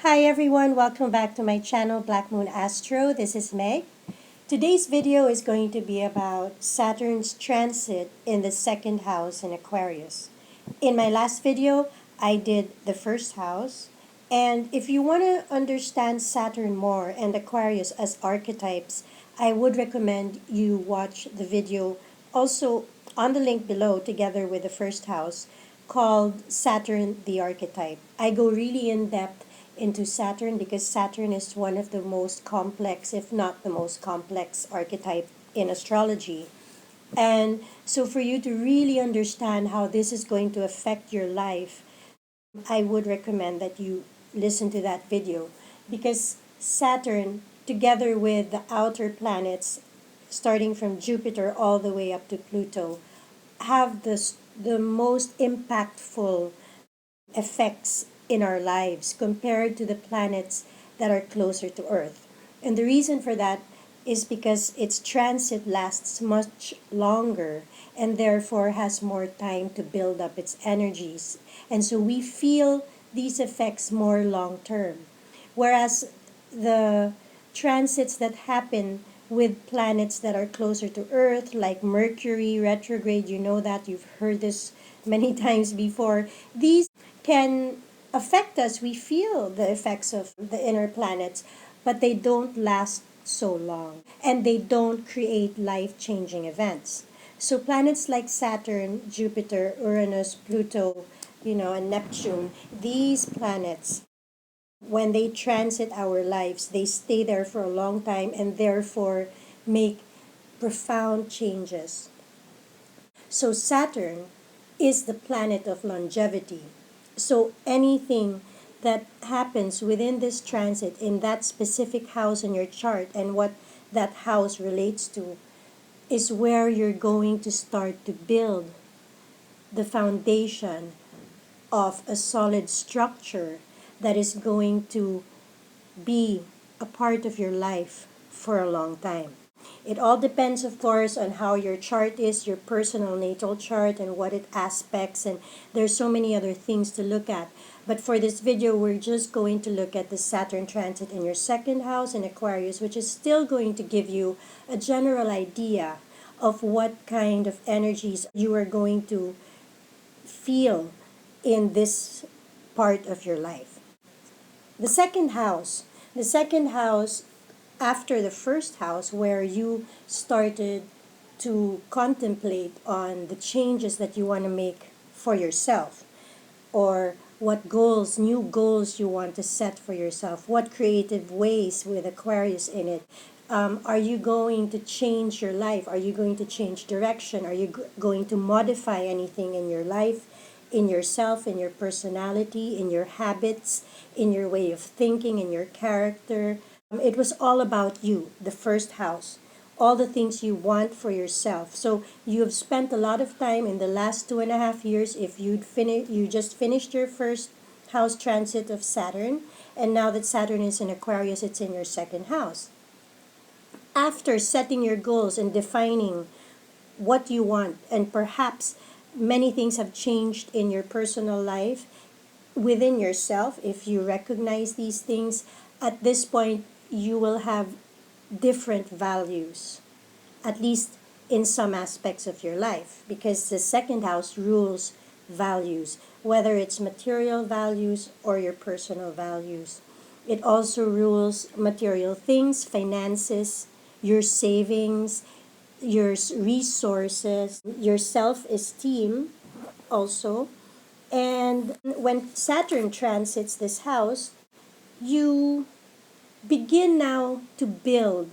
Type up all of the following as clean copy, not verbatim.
Hi everyone, welcome back to my channel Black Moon Astro. This is Meg. Today's video is going to be about Saturn's transit in the second house in Aquarius. In my last video, I did the first house. And if you want to understand Saturn more and Aquarius as archetypes, I would recommend you watch the video also on the link below together with the first house called Saturn the Archetype. I go really in depth into Saturn because Saturn is one of the most complex, if not the most complex archetype in astrology. And so for you to really understand how this is going to affect your life, I would recommend that you listen to that video because Saturn, together with the outer planets, starting from Jupiter all the way up to Pluto, have the most impactful effects in our lives compared to the planets that are closer to Earth. And the reason for that is because its transit lasts much longer and therefore has more time to build up its energies. And so we feel these effects more long term. Whereas the transits that happen with planets that are closer to Earth, like Mercury retrograde, you know that, you've heard this many times before, these can affect us. We feel the effects of the inner planets, but they don't last so long and they don't create life changing events. So, planets like Saturn, Jupiter, Uranus, Pluto, and Neptune, these planets, when they transit our lives, they stay there for a long time and therefore make profound changes. So, Saturn is the planet of longevity. So anything that happens within this transit in that specific house in your chart and what that house relates to is where you're going to start to build the foundation of a solid structure that is going to be a part of your life for a long time. It all depends, of course, on how your chart is, your personal natal chart, and what it aspects, and there's so many other things to look at. But for this video, we're just going to look at the Saturn transit in your second house in Aquarius, which is still going to give you a general idea of what kind of energies you are going to feel in this part of your life. The second house. The second house after the first house where you started to contemplate on the changes that you want to make for yourself or what goals, new goals you want to set for yourself, what creative ways with Aquarius in it. Are you going to change your life? Are you going to change direction? Are you going to modify anything in your life, in yourself, in your personality, in your habits, in your way of thinking, in your character? It was all about you, the first house, all the things you want for yourself. So you have spent a lot of time in the last 2.5 years. If you just finished your first house transit of Saturn, and now that Saturn is in Aquarius, it's in your second house. After setting your goals and defining what you want, and perhaps many things have changed in your personal life within yourself, if you recognize these things, at this point you will have different values, at least in some aspects of your life, because the second house rules values, whether it's material values or your personal values. It also rules material things, finances, your savings, your resources, your self esteem also. And when Saturn transits this house, you begin now to build.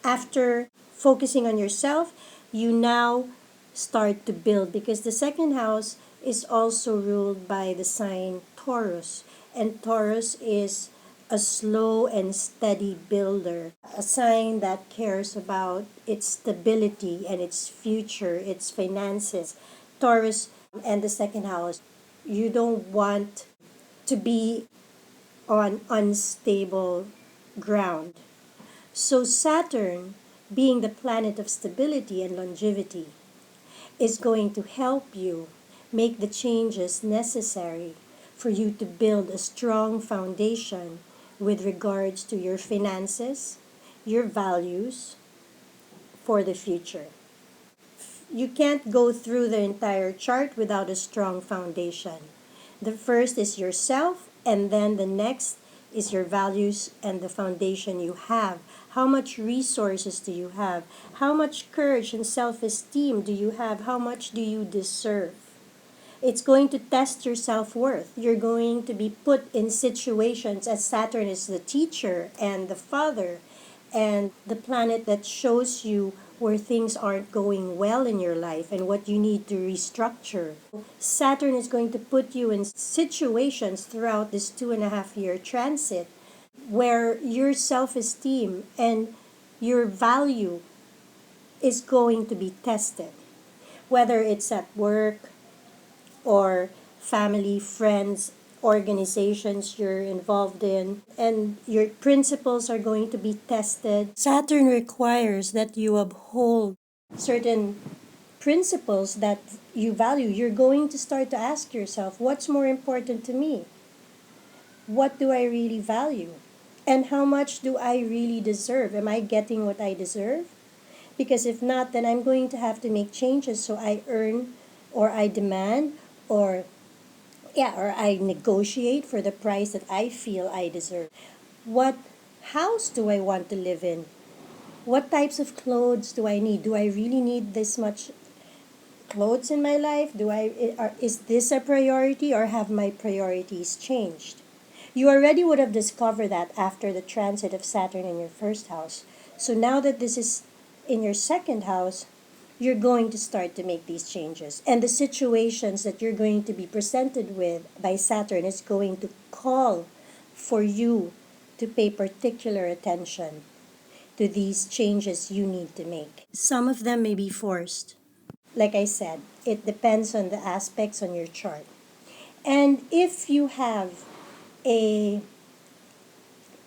After focusing on yourself, you now start to build because the second house is also ruled by the sign Taurus. And Taurus is a slow and steady builder, a sign that cares about its stability and its future, its finances. Taurus and the second house, you don't want to be on unstable ground. So, Saturn, being the planet of stability and longevity, is going to help you make the changes necessary for you to build a strong foundation with regards to your finances, your values for the future. You can't go through the entire chart without a strong foundation. The first is yourself, and then the next is your values and the foundation you have. How much resources do you have? How much courage and self esteem do you have? How much do you deserve? It's going to test your self worth. You're going to be put in situations, as Saturn is the teacher and the father, and the planet that shows you where things aren't going well in your life and what you need to restructure. Saturn is going to put you in situations throughout this 2.5 year transit where your self esteem and your value is going to be tested, whether it's at work or family, friends, organizations you're involved in, and your principles are going to be tested. Saturn requires that you uphold certain principles that you value. You're going to start to ask yourself, what's more important to me? What do I really value? And how much do I really deserve? Am I getting what I deserve? Because if not, then I'm going to have to make changes so I earn or I demand or or I negotiate for the price that I feel I deserve. What house do I want to live in? What types of clothes do I need? Do I really need this much clothes in my life? Is this a priority, or have my priorities changed? You already would have discovered that after the transit of Saturn in your first house. So now that this is in your second house, you're going to start to make these changes. And the situations that you're going to be presented with by Saturn is going to call for you to pay particular attention to these changes you need to make. Some of them may be forced. Like I said, it depends on the aspects on your chart. And if you have a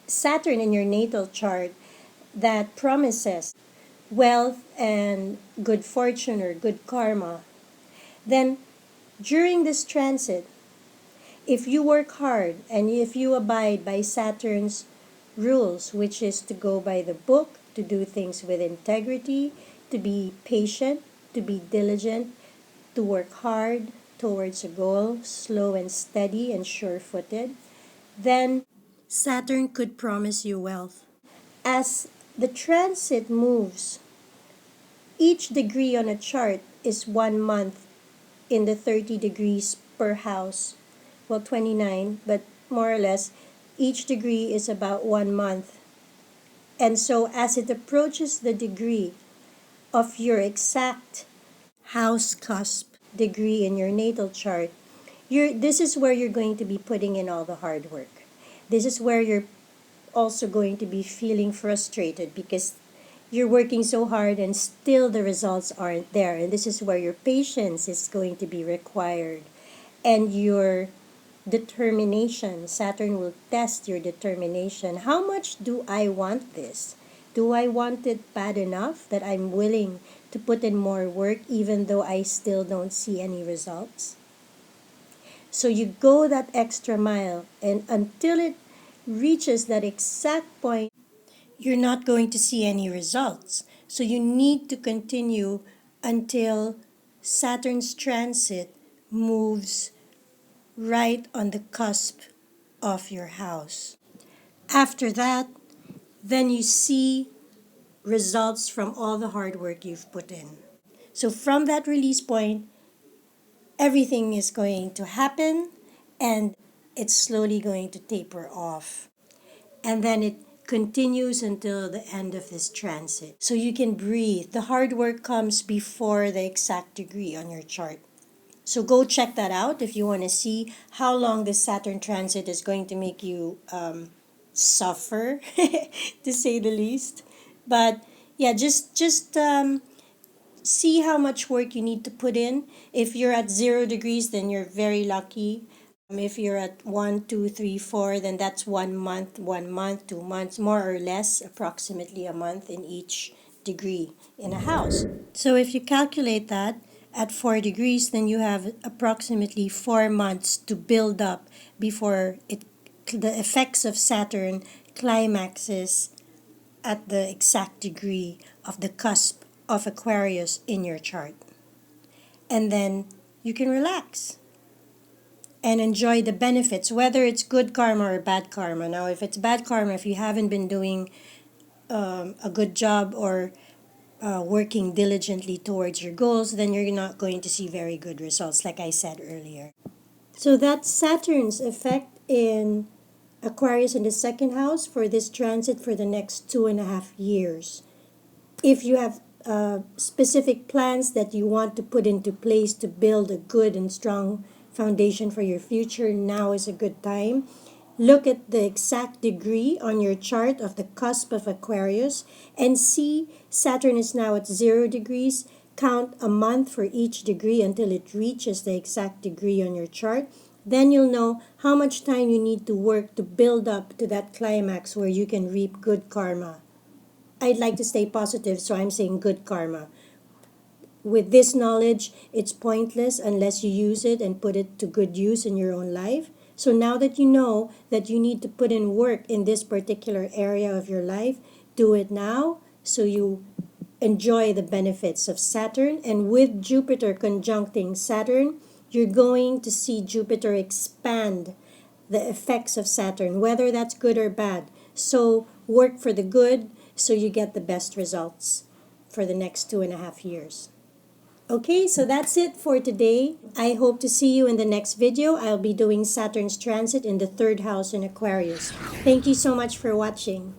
Saturn in your natal chart that promises wealth and good fortune or good karma, then during this transit, if you work hard and if you abide by Saturn's rules, which is to go by the book, to do things with integrity, to be patient, to be diligent, to work hard towards a goal, slow and steady and sure-footed, then Saturn could promise you wealth. As the transit moves, each degree on a chart is 1 month in the 30 degrees per house. Well, 29, but more or less, each degree is about 1 month. And so as it approaches the degree of your exact house cusp degree in your natal chart, this is where you're going to be putting in all the hard work. This is where you're also going to be feeling frustrated because you're working so hard and still the results aren't there. And this is where your patience is going to be required and your determination. Saturn will test your determination. How much do I want this? Do I want it bad enough that I'm willing to put in more work even though I still don't see any results? So you go that extra mile, and until it reaches that exact point, you're not going to see any results. So you need to continue until Saturn's transit moves right on the cusp of your house. After that, then you see results from all the hard work you've put in. So from that release point, everything is going to happen and it's slowly going to taper off. And then it continues until the end of this transit. So you can breathe. The hard work comes before the exact degree on your chart. So go check that out if you want to see how long this Saturn transit is going to make you suffer, to say the least. But yeah, just see how much work you need to put in. If you're at 0 degrees, then you're very lucky. If you're at 1, 2, 3, 4, then that's 1 month, 1 month, 2 months, more or less, approximately a month in each degree in a house. So if you calculate that, at 4 degrees, then you have approximately 4 months to build up before the effects of Saturn climaxes at the exact degree of the cusp of Aquarius in your chart. And then you can relax and enjoy the benefits, whether it's good karma or bad karma. Now, if it's bad karma, if you haven't been doing a good job or working diligently towards your goals, then you're not going to see very good results, like I said earlier. So that's Saturn's effect in Aquarius in the second house for this transit for the next 2.5 years. If you have specific plans that you want to put into place to build a good and strong foundation for your future, now is a good time. Look at the exact degree on your chart of the cusp of Aquarius and see Saturn is now at 0 degrees. Count a month for each degree until it reaches the exact degree on your chart. Then you'll know how much time you need to work to build up to that climax where you can reap good karma. I'd like to stay positive, so I'm saying good karma. With this knowledge, it's pointless unless you use it and put it to good use in your own life. So now that you know that you need to put in work in this particular area of your life, do it now so you enjoy the benefits of Saturn. And with Jupiter conjuncting Saturn, you're going to see Jupiter expand the effects of Saturn, whether that's good or bad. So work for the good so you get the best results for the next 2.5 years. Okay, so that's it for today. I hope to see you in the next video. I'll be doing Saturn's transit in the third house in Aquarius. Thank you so much for watching.